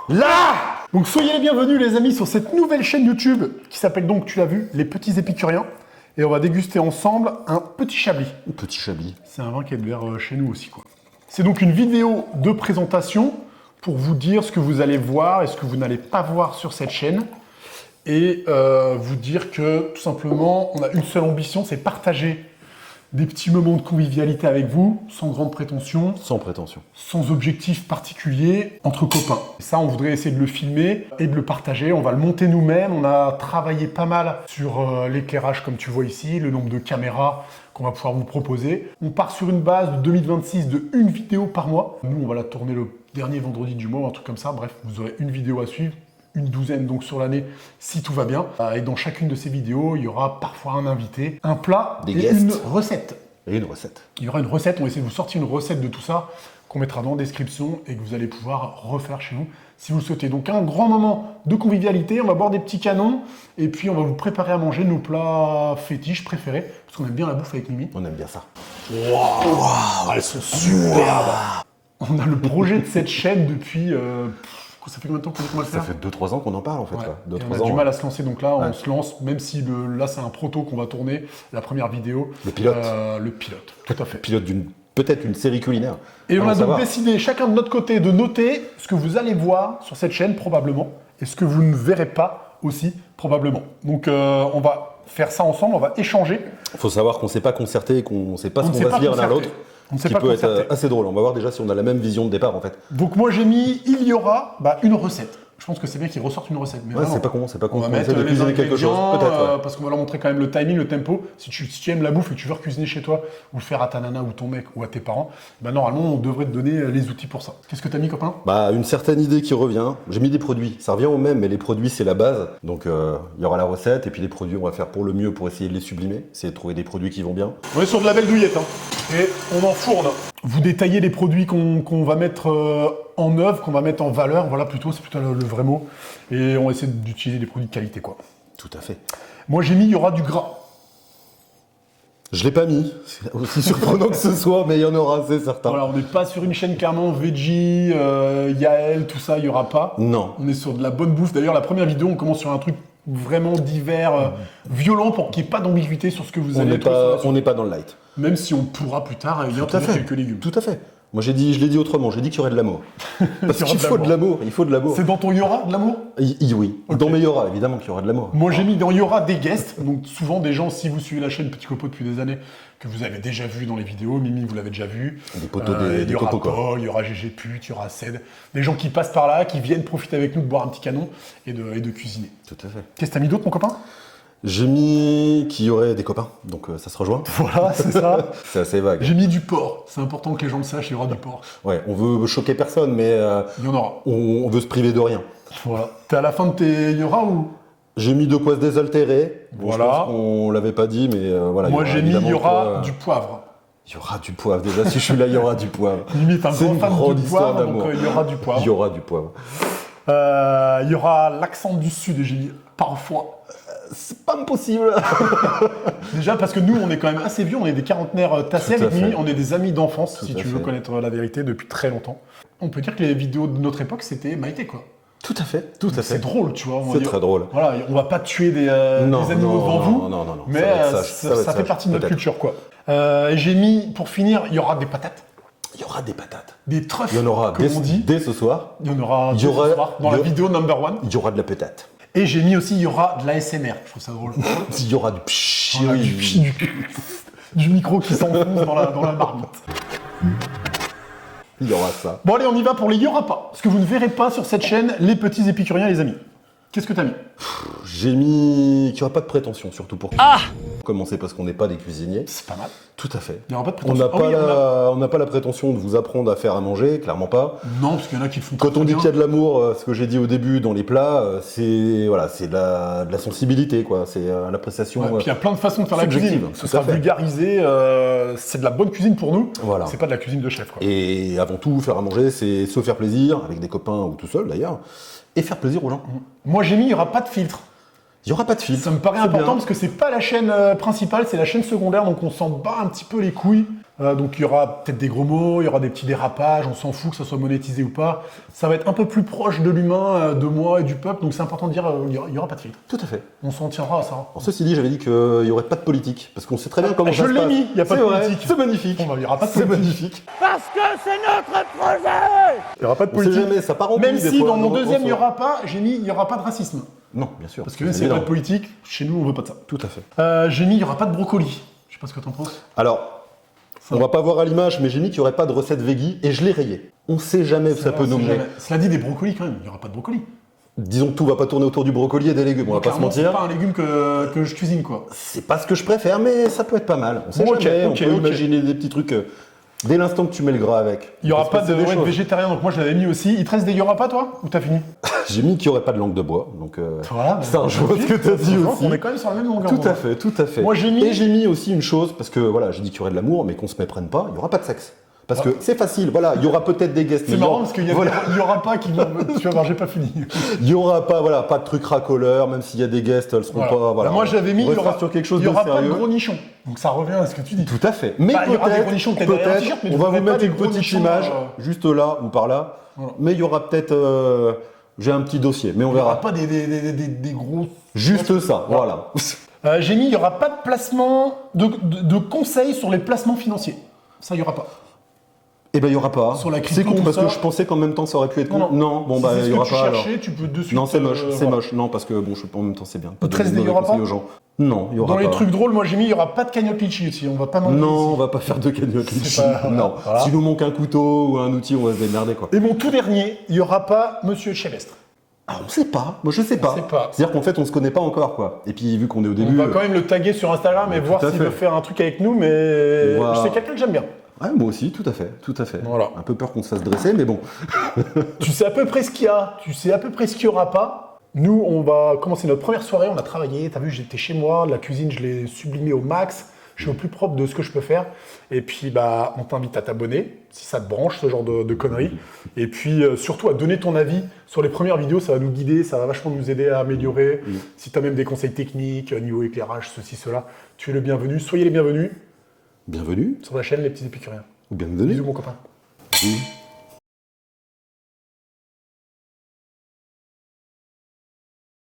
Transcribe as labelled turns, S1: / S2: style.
S1: Là! Donc soyez les bienvenus les amis sur cette nouvelle chaîne YouTube qui s'appelle donc, tu l'as vu, Les Petits Épicuriens. Et on va déguster ensemble un petit chablis.
S2: Un petit chablis.
S1: C'est un vin qui est de l'air chez nous aussi, quoi. C'est donc une vidéo de présentation pour vous dire ce que vous allez voir et ce que vous n'allez pas voir sur cette chaîne. Et vous dire que, tout simplement, on a une seule ambition, c'est partager des petits moments de convivialité avec vous, sans grande prétention.
S2: Sans prétention.
S1: Sans objectif particulier, entre copains. Et ça, on voudrait essayer de le filmer et de le partager. On va le monter nous-mêmes. On a travaillé pas mal sur l'éclairage, comme tu vois ici, le nombre de caméras qu'on va pouvoir vous proposer. On part sur une base de 2026 de une vidéo par mois. Nous, on va la tourner le dernier vendredi du mois, un truc comme ça. Bref, vous aurez une vidéo à suivre. Une douzaine donc sur l'année si tout va bien. Et dans chacune de ces vidéos, il y aura parfois un invité, un plat
S2: Des
S1: et
S2: guests.
S1: une recette.
S2: Et une recette.
S1: Il y aura une recette, on va essayer de vous sortir une recette de tout ça qu'on mettra dans la description et que vous allez pouvoir refaire chez nous si vous le souhaitez. Donc un grand moment de convivialité, on va boire des petits canons et puis on va vous préparer à manger nos plats fétiches préférés parce qu'on aime bien la bouffe avec Mimi.
S2: On aime bien ça.
S1: Waouh, elles sont superbes. On a le projet de cette chaîne depuis... ça fait combien de temps qu'on va le faire?
S2: Ça fait 2-3 ans qu'on en parle en fait.
S1: Ouais.
S2: Quoi.
S1: Et on a du mal à se lancer, donc là on se lance, même si là c'est un proto qu'on va tourner, la première vidéo.
S2: Le pilote.
S1: Le pilote, tout à fait.
S2: Pilote d'une peut-être une série culinaire.
S1: Et on a donc
S2: savoir.
S1: décidé chacun de notre côté de noter ce que vous allez voir sur cette chaîne probablement et ce que vous ne verrez pas aussi probablement. Donc on va faire ça ensemble, on va échanger.
S2: Il faut savoir qu'on ne s'est pas concerté et qu'on ne sait pas ce qu'on va se dire l'un à l'autre.
S1: On ne
S2: Ce
S1: s'est
S2: qui
S1: pas
S2: peut être
S1: concerté.
S2: assez drôle. On va voir déjà si on a la même vision de départ en fait.
S1: Donc moi j'ai mis, il y aura une recette. Je pense que c'est bien qu'ils ressortent une recette. Mais
S2: Ouais,
S1: vraiment,
S2: c'est pas con, c'est pas con.
S1: on va
S2: On
S1: mettre
S2: essaie de
S1: les
S2: cuisiner quelque chose,
S1: ingrédients,
S2: peut-être. Ouais.
S1: parce qu'on va leur montrer quand même le timing, le tempo. Si tu aimes la bouffe et que tu veux cuisiner chez toi, ou le faire à ta nana ou ton mec ou à tes parents, normalement on devrait te donner les outils pour ça. Qu'est-ce que t'as mis, copain?
S2: Bah, une certaine idée qui revient. J'ai mis des produits. Ça revient au même, mais les produits c'est la base. Donc il y aura la recette et puis les produits on va faire pour le mieux pour essayer de les sublimer. Essayer de trouver des produits qui vont bien.
S1: On est sur de la belle douillette, hein. Et on enfourne. Vous détaillez les produits qu'on va mettre en œuvre, qu'on va mettre en valeur, voilà plutôt, c'est plutôt le vrai mot. Et on va essayer d'utiliser des produits de qualité, quoi.
S2: Tout à fait.
S1: Moi j'ai mis, il y aura du gras.
S2: Je l'ai pas mis. C'est aussi surprenant que ce soit, mais il y en aura, c'est certain.
S1: Voilà, on n'est pas sur une chaîne carrément veggie, Yael, tout ça, il n'y aura pas.
S2: Non.
S1: On est sur de la bonne bouffe. D'ailleurs, la première vidéo, on commence sur un truc vraiment divers, violent, pour qu'il n'y ait pas d'ambiguïté sur ce que vous
S2: On
S1: allez
S2: n'est
S1: trouver.
S2: pas, on n'est pas dans le light.
S1: Même si on pourra plus tard y
S2: Tout à
S1: introduire
S2: fait.
S1: quelques légumes.
S2: Tout à fait. Moi je l'ai dit autrement. J'ai dit qu'il y aurait de l'amour. Parce
S1: Il y aura
S2: qu'il faut de l'amour. Il faut de l'amour.
S1: C'est dans ton Yora de l'amour?
S2: Oui.
S1: Ok.
S2: Dans mes Yora, évidemment qu'il y aura de l'amour.
S1: Moi j'ai mis dans Yora des guests, donc souvent des gens, si vous suivez la chaîne Petit Copo depuis des années, que vous avez déjà vu dans les vidéos, Mimi vous l'avez déjà vu.
S2: Des poteaux,
S1: Il y
S2: des
S1: aura
S2: copeaux, quoi.
S1: Paul, il y aura GG Pute, il y aura Ced, des gens qui passent par là, qui viennent profiter avec nous de boire un petit canon et de cuisiner.
S2: Tout à fait.
S1: Qu'est-ce que t'as mis d'autre, mon copain?
S2: J'ai mis qu'il y aurait des copains, donc ça se rejoint.
S1: Voilà, c'est ça.
S2: C'est assez vague.
S1: J'ai mis du porc, c'est important que les gens le sachent, il y aura du porc.
S2: Ouais, on veut choquer personne, mais
S1: Il y en aura.
S2: on veut se priver de rien.
S1: Voilà. T'es à la fin de tes il y aura ou?
S2: J'ai mis de quoi se désaltérer. Bon,
S1: Voilà.
S2: Je pense qu'on l'avait pas dit, mais voilà.
S1: Moi j'ai mis il y
S2: évidemment
S1: aura
S2: quoi.
S1: du poivre.
S2: Il y aura du poivre. Déjà, si je suis là, il y aura du poivre.
S1: Limite un
S2: C'est
S1: grand
S2: une
S1: fan
S2: grande
S1: de
S2: histoire
S1: poivre,
S2: d'amour.
S1: donc il y aura du poivre.
S2: Il y aura du poivre.
S1: Il y aura l'accent du sud et j'ai mis parfois.
S2: C'est pas impossible.
S1: Déjà parce que nous on est quand même assez vieux, on est des quarantenaires tassés
S2: Tout à
S1: avec Mimi,
S2: fait.
S1: on est des amis d'enfance
S2: Tout
S1: si
S2: à
S1: tu veux
S2: fait.
S1: connaître la vérité depuis très longtemps. On peut dire que les vidéos de notre époque c'était Maïté quoi.
S2: Tout à fait. Tout à
S1: C'est
S2: fait.
S1: drôle tu vois.
S2: C'est très drôle.
S1: Voilà, on va pas tuer des animaux devant vous,
S2: non.
S1: mais
S2: Ça va être sage,
S1: ça,
S2: va être
S1: fait
S2: sage,
S1: partie de notre
S2: peut-être.
S1: culture quoi. J'ai mis, pour finir, il y aura des patates,
S2: Il y aura des patates.
S1: des truffes,
S2: Il y en aura
S1: comme on dit.
S2: dès ce soir.
S1: Il y en aura
S2: Il y
S1: deux
S2: aura-
S1: ce soir, dans
S2: il y
S1: la
S2: aura-
S1: vidéo number one.
S2: Il y aura de la patate.
S1: Et j'ai mis aussi, il y aura de l'ASMR, je trouve ça drôle.
S2: Il y aura du pshhh.
S1: Voilà, du micro qui s'enfonce dans la marmite.
S2: Il y aura ça.
S1: Bon allez, on y va pour les « y aura pas ». Ce que vous ne verrez pas sur cette chaîne, les petits épicuriens, les amis. Qu'est-ce que t'as mis?
S2: J'ai mis qu'il n'y aura pas de prétention, surtout pour commencer parce qu'on n'est pas des cuisiniers.
S1: C'est pas mal.
S2: Tout à fait.
S1: Il n'y aura pas de
S2: On
S1: prétention.
S2: n'a pas,
S1: Ah oui,
S2: on n'a pas la prétention de vous apprendre à faire à manger, clairement pas.
S1: Non, parce qu'il y en a qui le font
S2: Quand
S1: très
S2: on dit
S1: bien.
S2: qu'il y a de l'amour, ce que j'ai dit au début dans les plats, c'est voilà, c'est de la sensibilité, quoi. C'est l'appréciation.
S1: Ouais, puis il y a plein de façons de faire la
S2: subjective,
S1: cuisine. Ce
S2: tout à
S1: sera
S2: fait.
S1: vulgarisé, c'est de la bonne cuisine pour nous.
S2: Voilà.
S1: C'est pas de la cuisine de chef, quoi.
S2: Et avant tout, faire à manger, c'est se faire plaisir, avec des copains ou tout seul d'ailleurs, et faire plaisir aux gens.
S1: Moi j'ai mis, il n'y aura pas de filtre.
S2: Il n'y aura pas de filtre.
S1: Ça me paraît
S2: C'est
S1: important
S2: bien.
S1: parce que c'est pas la chaîne principale, c'est la chaîne secondaire, donc on s'en bat un petit peu les couilles. Donc il y aura peut-être des gros mots, il y aura des petits dérapages, on s'en fout que ça soit monétisé ou pas. Ça va être un peu plus proche de l'humain, de moi et du peuple, donc c'est important de dire il y aura pas de filtre.
S2: Tout à fait.
S1: On s'en tiendra à ça.
S2: Alors, ceci dit, j'avais dit qu'il n'y aurait pas de politique, parce qu'on sait très bien comment
S1: Je
S2: ça se
S1: l'ai
S2: passe.
S1: mis, il n'y a pas de
S2: C'est vrai,
S1: politique.
S2: C'est magnifique.
S1: Bon, bah, il y aura pas de
S2: C'est
S1: politique.
S2: magnifique.
S3: Parce que c'est notre projet.
S1: Il n'y aura pas de
S2: On sait
S1: politique.
S2: jamais, ça part en
S1: Même
S2: couille, des
S1: si
S2: fois,
S1: dans mon
S2: on
S1: deuxième, il n'y
S2: reçoit.
S1: aura pas, j'ai mis il n'y aura pas de racisme.
S2: Non, bien sûr.
S1: Parce que s'il n'y a pas de politique, chez nous, on veut pas de ça.
S2: Tout à fait.
S1: J'ai mis il n'y aura pas de brocoli. Je sais pas ce que t'en penses.
S2: Alors, on va pas voir à l'image, mais j'ai mis qu'il n'y aurait pas de recette veggie et je l'ai rayé. On sait jamais où ça peut nous mener.
S1: Cela dit, des brocolis quand même, il n'y aura pas de brocoli.
S2: Disons que tout va pas tourner autour du brocoli et des légumes, on va pas se
S1: Clairement, c'est
S2: mentir.
S1: pas un légume que je cuisine, quoi.
S2: C'est pas ce que je préfère, mais ça peut être pas mal. On sait
S1: Bon, ok,
S2: jamais,
S1: ok,
S2: on peut
S1: ok.
S2: imaginer des petits trucs dès l'instant que tu mets le gras avec.
S1: Il n'y aura
S2: peut se
S1: pas
S2: passer
S1: de
S2: des choses.
S1: végétarien, donc moi je l'avais mis aussi. Il te reste des il y aura pas, toi? Ou t'as fini?
S2: J'ai mis qu'il n'y aurait pas de langue de bois, donc
S1: Voilà.
S2: ça rejoint ce que tu as dit aussi.
S1: On est quand même sur la même longueur.
S2: Tout à fait, tout à fait.
S1: Moi, j'ai mis-
S2: Et j'ai mis aussi une chose, parce que voilà, j'ai dit qu'il y aurait de l'amour, mais qu'on se méprenne pas, il n'y aura pas de sexe. Parce que c'est facile, voilà, il y aura peut-être des guests.
S1: C'est
S2: mais
S1: marrant parce qu'il y,
S2: voilà.
S1: il y aura pas qui vont. Tu vas voir, j'ai pas fini.
S2: Il n'y aura pas, voilà, pas de trucs racoleurs, même s'il y a des guests, elles seront
S1: Voilà.
S2: pas. Voilà.
S1: Moi j'avais mis,
S2: On
S1: il y
S2: restera
S1: aura,
S2: sur quelque chose
S1: il y aura
S2: de
S1: pas de
S2: sérieux.
S1: gros nichons. Donc ça revient à ce que tu dis.
S2: Tout à fait. Mais
S1: Bah, il y aura des
S2: peut-être,
S1: gros nichons, peut-être derrière un t-shirt, mais
S2: on
S1: vous
S2: va
S1: aurez
S2: vous
S1: pas
S2: mettre
S1: des
S2: une
S1: gros
S2: petite
S1: nichons,
S2: image, juste là ou par là.
S1: Voilà.
S2: Mais il y aura peut-être, j'ai un petit dossier, mais on
S1: Il n'y aura
S2: verra.
S1: pas des gros.
S2: Juste ça, voilà.
S1: J'ai mis, il n'y aura pas de placement, de conseils sur les placements financiers. Ça, il n'y aura pas.
S2: Eh ben il y aura pas.
S1: Sur la
S2: C'est
S1: crypto,
S2: con
S1: tout
S2: parce
S1: ça.
S2: que je pensais qu'en même temps ça aurait pu être con. Non, bon
S1: Si
S2: bah
S1: c'est
S2: il
S1: ce
S2: y
S1: que
S2: aura
S1: tu
S2: pas alors.
S1: cherchais, tu peux de suite.
S2: Non, c'est moche, c'est
S1: voilà.
S2: moche. Non, parce que bon, en même temps c'est bien. Pas
S1: Il te reste
S2: donner
S1: des
S2: de
S1: il y aura
S2: mauvais conseils
S1: pas
S2: aux gens. Non, il y aura
S1: Dans
S2: pas.
S1: les trucs drôles, moi j'ai mis, il n'y aura pas de cagnotte litchi aussi. On va pas m'enlever
S2: Non,
S1: ici.
S2: on va pas faire de cagnotte
S1: C'est
S2: litchi.
S1: pas-
S2: Non.
S1: voilà.
S2: S'il nous manque un couteau ou un outil, on va se démerder quoi.
S1: Et mon tout dernier, il n'y aura pas Monsieur Chevestre.
S2: Ah, on sait pas. Moi je sais pas.
S1: sait pas.
S2: C'est-à-dire qu'en fait on se connaît pas encore quoi. Et puis vu qu'on est au
S1: On
S2: début.
S1: va quand même le taguer sur Instagram et
S2: tout
S1: voir
S2: à
S1: s'il
S2: fait.
S1: veut faire un truc avec nous, mais
S2: Voilà.
S1: c'est quelqu'un que j'aime bien.
S2: Ouais, moi aussi, tout à fait, tout à fait.
S1: Voilà.
S2: Un peu peur qu'on se fasse dresser, mais bon.
S1: Tu sais à peu près ce qu'il y a, tu sais à peu près ce qu'il n'y aura pas. Nous, on va commencer notre première soirée, on a travaillé, t'as vu, j'étais chez moi, la cuisine, je l'ai sublimée au max, je suis au plus propre de ce que je peux faire. Et puis, bah, on t'invite à t'abonner, si ça te branche, ce genre de conneries. Et puis, surtout, à donner ton avis sur les premières vidéos, ça va nous guider, ça va vachement nous aider à améliorer. Si tu as même des conseils techniques, niveau éclairage, ceci, cela, tu es le bienvenu. Soyez les bienvenus
S2: Bienvenue
S1: sur la chaîne Les Petits Épicuriens.
S2: ou bienvenue.
S1: Bisous, mon copain.
S2: Oui.